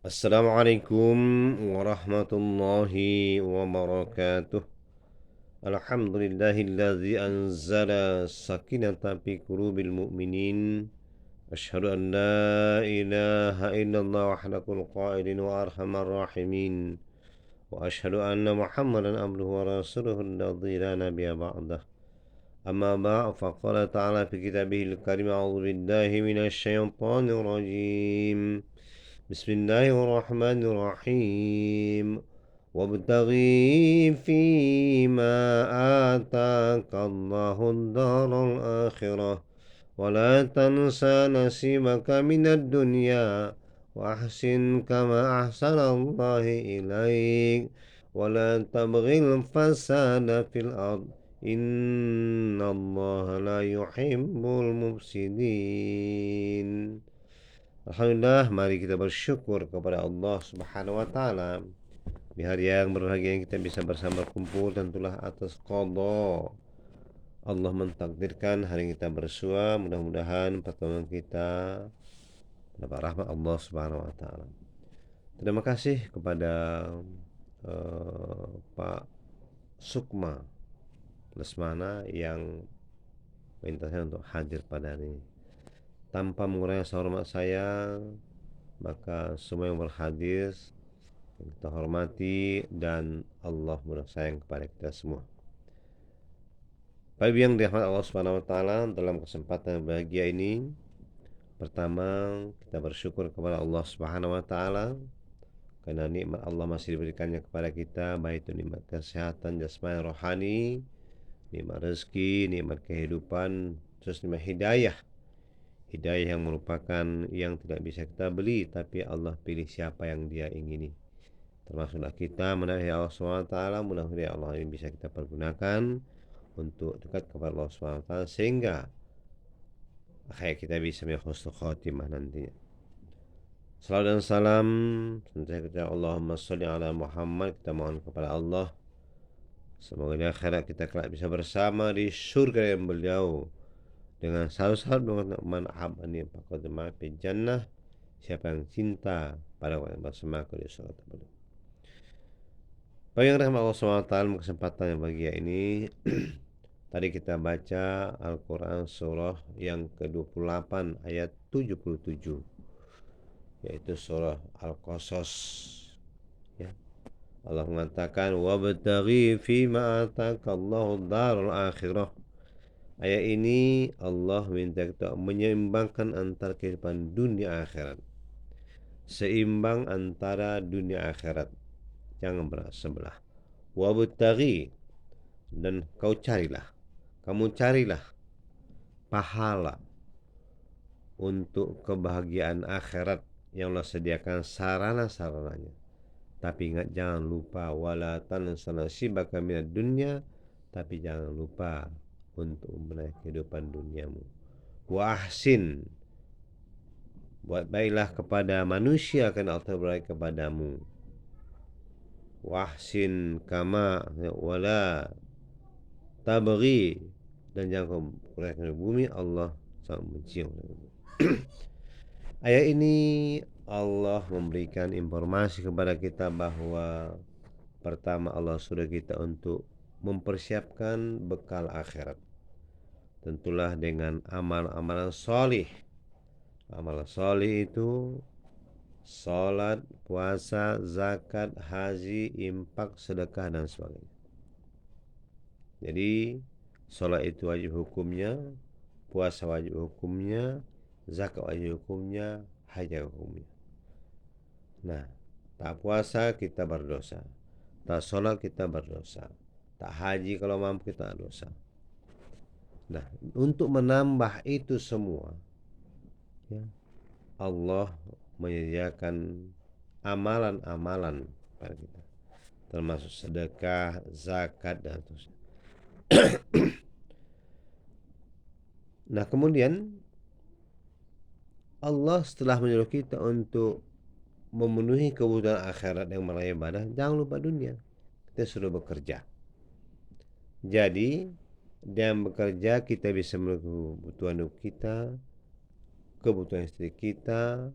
Assalamualaikum warahmatullahi wabarakatuh. Alhamdulillahilladzi anzala sakinata fi qulubil mu'minin. Asyhadu an la ilaha illallah wahdahul qa'idin wa arhamar rahimin. Wa asyhadu anna Muhammadan abduhu wa rasuluhu alladzi la nabiyya ba'dah. Amma ba'd faqala ta'ala fi kitabihil karim a'udzu billahi minasy syaithanir rajim. Bismillahirrahmanirrahim. Wabtaghi fima ataka Allahud daral akhirah wa la tansa nasibaka minad dunya wa ahsin kama ahsanallahu ilaik wa la tabghil fasada fil ard innallaha la yuhibbul mufsidin. Alhamdulillah, mari kita bersyukur kepada Allah Subhanahu wa taala. Di hari yang berbahagia yang kita bisa bersama kumpul tentulah atas qada Allah mentakdirkan hari kita bersua. Mudah-mudahan pertemuan kita dapat rahmat Allah Subhanahu wa taala. Terima kasih kepada Pak Sukma Lesmana yang minta saya untuk hadir pada hari ini. Tanpa mengurangi rasa hormat saya, maka semua yang berhadir kita hormati dan Allah bersayang kepada kita semua. Baik yang dirahmati Allah Subhanahu wa taala, dalam kesempatan yang bahagia ini, pertama kita bersyukur kepada Allah Subhanahu wa taala karena nikmat Allah masih diberikannya kepada kita, baik itu nikmat kesehatan jasmani rohani, nikmat rezeki, nikmat kehidupan, terus nikmat hidayah. Hidayah yang merupakan yang tidak bisa kita beli, tapi Allah pilih siapa yang Dia ingini. Termasuklah kita menaati Allah SWT. Mudah-mudahan Allah ini bisa kita pergunakan untuk dekat kepada Allah SWT, sehingga akhirnya kita bisa husnul khotimah nantinya. Salawat dan salam senantiasa kepada Allahumma sholli ala Muhammad. Kita mohon kepada Allah semoga di akhirat kita kelak bisa bersama di surga yang beliau dengan syarat man ahabani faqad ma'a fi jannah. Siapa yang cinta pada orang yang bersama aku di surga tersebut. Bagi yang rahmat Allah SWT, kesempatan yang bahagia ini tadi kita baca Al-Quran surah yang ke-28 ayat 77, yaitu surah Al-Qasas, ya. Allah mengatakan wabtaghi fima ataka Allahu darul akhirah. Ayat ini Allah minta kita menyeimbangkan antara kehidupan dunia akhirat. Seimbang antara dunia akhirat, jangan bersebelah. Wabtaghi, dan kamu carilah pahala untuk kebahagiaan akhirat yang Allah sediakan sarana-sarananya. Tapi ingat, jangan lupa wala tansa nasibaka minad dunya, tapi jangan lupa untuk menaik kehidupan duniamu. Wa ahsin, buat baiklah kepada manusia karena Allah berbaik kepadamu. Wahsin kama wala tabghi, dan jangan kurangkan bumi, Allah sangat benci. Ayat ini Allah memberikan informasi kepada kita bahwa pertama Allah suruh kita untuk mempersiapkan bekal akhirat. Tentulah dengan amal-amalan solih. Amal solih itu salat, puasa, zakat, haji, infak, sedekah, dan sebagainya. Jadi salat itu wajib hukumnya, puasa wajib hukumnya, zakat wajib hukumnya, haji hukumnya. Nah, tak puasa kita berdosa, tak salat kita berdosa, tak haji kalau mampu kita dosa. Nah, untuk menambah itu semua, ya, Allah menyediakan amalan-amalan pada kita, termasuk sedekah, zakat, dan seterusnya. Nah, kemudian Allah setelah menyuruh kita untuk memenuhi kebutuhan akhirat yang melalui ibadah, jangan lupa dunia. Kita sudah bekerja. Jadi dengan bekerja kita bisa memenuhi kebutuhan hidup kita, kebutuhan istri kita,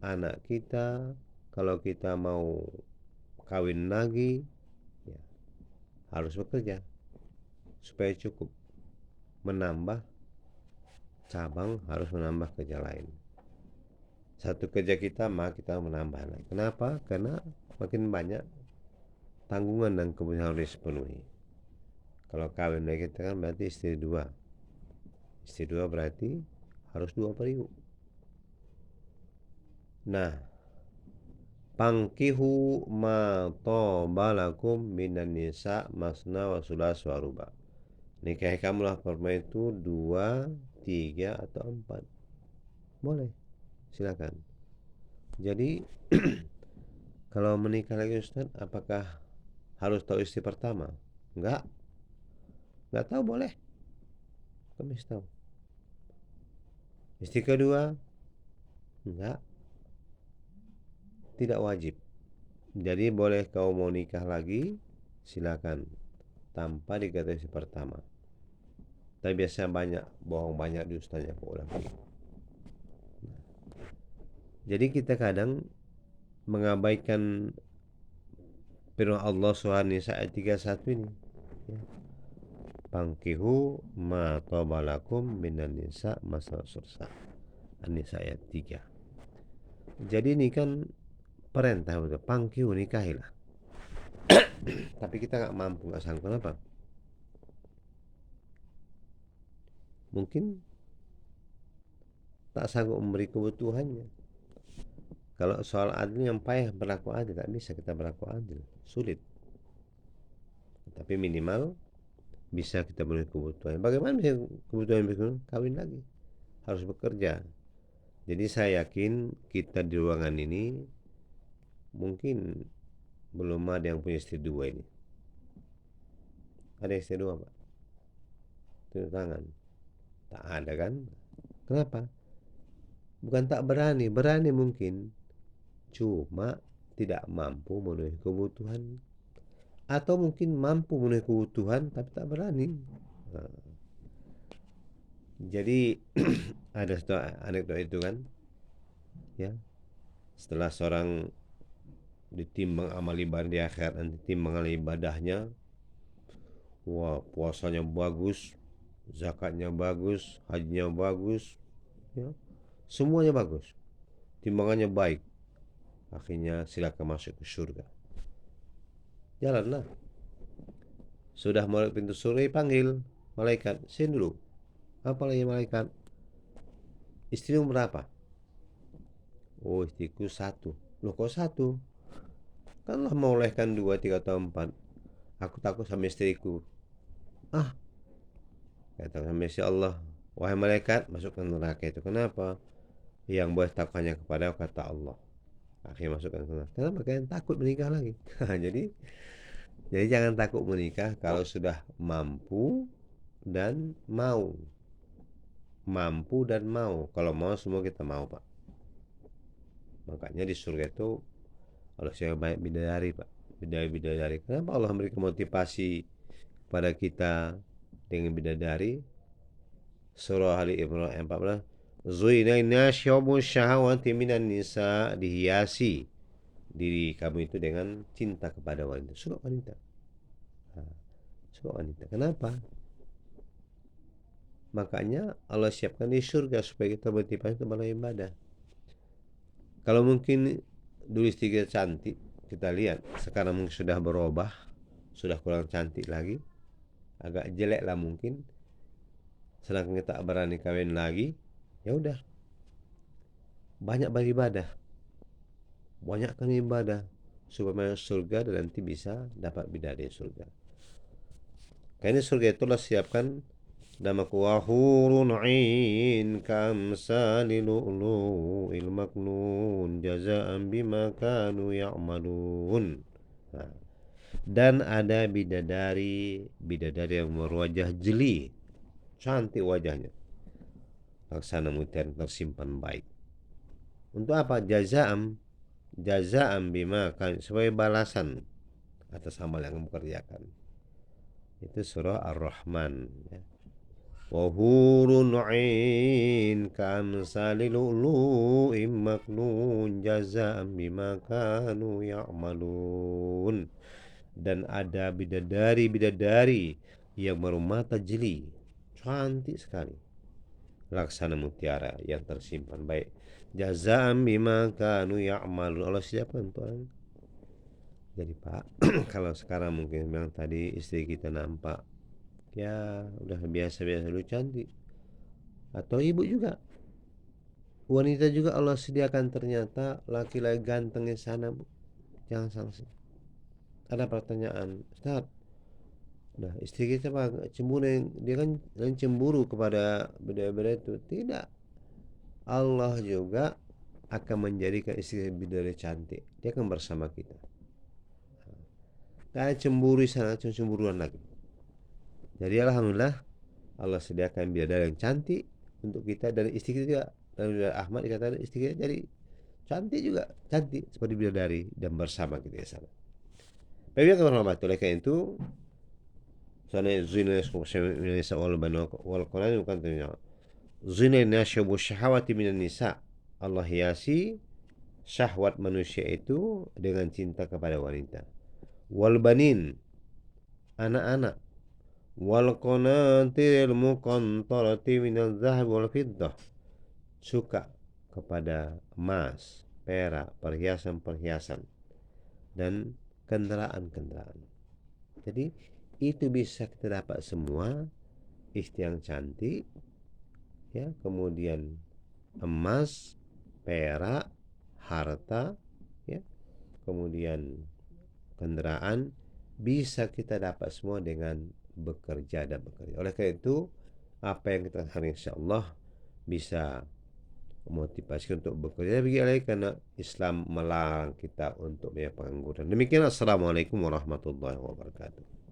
anak kita, kalau kita mau kawin lagi, ya, harus bekerja supaya cukup menambah cabang, harus menambah kerja lain. Satu kerja kita maka kita menambah lagi. Kenapa? Karena makin banyak tanggungan dan kebutuhan harus dipenuhi. Kalau kawin lagi kita kan berarti istri dua. Istri dua berarti harus dua periuk. Nah, pangkihu ma tobalakum minan nisa masna wa sulas wa ruba. Nikahi kamulah perempuan itu 2, 3 atau 4. Boleh, silakan. Jadi kalau menikah lagi Ustaz, apakah harus tahu istri pertama? Enggak tahu boleh. Kami tahu. Istri kedua? Enggak, tidak wajib. Jadi boleh kau mau nikah lagi, silakan, tanpa dikata istri pertama. Tapi biasanya banyak bohong, banyak dustanya kok ulama. Jadi kita kadang mengabaikan firman Allah surah Nisa ayat 31 ini, ya. Pangkihu ma tabalakum minan nisa masna sursa. An-Nisa ayat 3. Jadi ini kan perintah betul, pangkihu, nikahilah. Tapi kita nggak mampu, nggak sanggup. Kenapa? Mungkin tak sanggup memberi kebutuhannya. Kalau soal adil yang payah berlaku adil, tak bisa kita berlaku adil, sulit. Tapi minimal bisa kita beri kebutuhan. Bagaimana bisa kebutuhan? Kawin lagi, harus bekerja. Jadi saya yakin kita di ruangan ini mungkin belum ada yang punya istri dua ini. Ada istri dua, Pak? Tunjuk tangan. Tak ada kan? Kenapa? Bukan tak berani, berani mungkin, cuma tidak mampu memenuhi kebutuhan, atau mungkin mampu memenuhi kebutuhan tapi tak berani. Nah, jadi ada satu anekdot itu kan, ya, setelah seorang ditimbang amal ibadah di akhirat dan ditimbang amal ibadahnya, wah, puasanya bagus, zakatnya bagus, hajinya bagus, ya, semuanya bagus, timbangannya baik. Akhirnya silakan masuk ke surga. Jalanlah. Sudah mau pintu surga, panggil malaikat, sini dulu. Apa lagi malaikat? Istrimu berapa? Oh, istriku 1. Loh, kok 1? Kan lah mau melahirkan 2, 3 atau 4. Aku takut sama istriku. Ah, kata sama istri Allah, wahai malaikat, masukkan neraka itu. Kenapa? Yang boleh takut hanya kepada kata Allah. Akhirnya masukkan ke neraka. Kenapa kalian takut menikah lagi? Jadi jangan takut menikah kalau sudah mampu dan mau. Mampu dan mau. Kalau mau semua kita mau, Pak. Makanya di surga itu Allah saya banyak bidadari, Pak. Bidadari. Kenapa Allah memberikan motivasi kepada kita dengan bidadari? Surah Ali Imran 14. Zuinna syubu syahawati minan nisa, dihiasi diri kamu itu dengan cinta kepada wanita. Suka wanita. Suka wanita. Kenapa? Makanya Allah siapkan di surga supaya kita motivasi untuk beribadah. Kalau mungkin dulu istri kita cantik, kita lihat sekarang mungkin sudah berubah, sudah kurang cantik lagi, agak jelek lah mungkin, sedangkan kita berani kawin lagi, ya udah, banyak beribadah, banyakkan ibadah supaya masuk surga dan nanti bisa dapat bidadari surga. Karena surga itulah siapkan namaku wahurun ain kamsali lu'lu'il maknun jazaan bima kanu ya'malun. Nah, dan ada bidadari yang berwajah jeli, cantik wajahnya, laksana mutiara tersimpan baik. Untuk apa? Jazaan bima kan, sebagai balasan atas amal yang kamu kerjakan. Itu surah Ar-Rahman, ya. wa hurun 'ain kamsali lu'lu'in maknun jazaa'an bima kanu ya'malun. Dan ada bidadari-bidadari yang bermata jeli, cantik sekali, laksana mutiara yang tersimpan baik. Jazaa'an bima kanu ya'malun, Allah siapkan untuk orang. Jadi Pak, kalau sekarang mungkin memang tadi istri kita nampak ya udah biasa-biasa dulu cantik, atau ibu juga, wanita juga Allah sediakan ternyata laki-laki ganteng di sana Bu. Jangan sanksi. Ada pertanyaan, Ustaz, nah istri kita Pak cemburu, dia kan cemburu kepada bidadari itu. Tidak, Allah juga akan menjadikan istri bidadari cantik, dia akan bersama kita. Gak cemburu sana, cuma cemburuan lagi. Jadi alhamdulillah Allah sediakan bidadari yang cantik untuk kita, dan istri kita juga. Dan Ahmad dikatakan istri kita jadi cantik juga, cantik seperti bidadari dan bersama kita di sana. Baik ya warahmatullahi oleh karena itu sana zina nisa wal banu wal Quran bukan tanya zina nasyabu syahwati minan nisa. Allah hiasi syahwat manusia itu dengan cinta kepada wanita. Wal banin, anak-anak. Wal qanatiril muqantarati minal zahab wal fiddah, suka kepada emas, perak, perhiasan-perhiasan, dan kendaraan-kendaraan. Jadi itu bisa kita dapat semua, istri yang cantik, ya, kemudian emas, perak, harta, ya, kemudian kendaraan, bisa kita dapat semua dengan bekerja dan bekerja. Oleh karena itu, apa yang kita lakukan insyaallah bisa memotivasi untuk bekerja bagi lagi, karena Islam melarang kita untuk punya pengangguran. Demikian, assalamualaikum warahmatullahi wabarakatuh.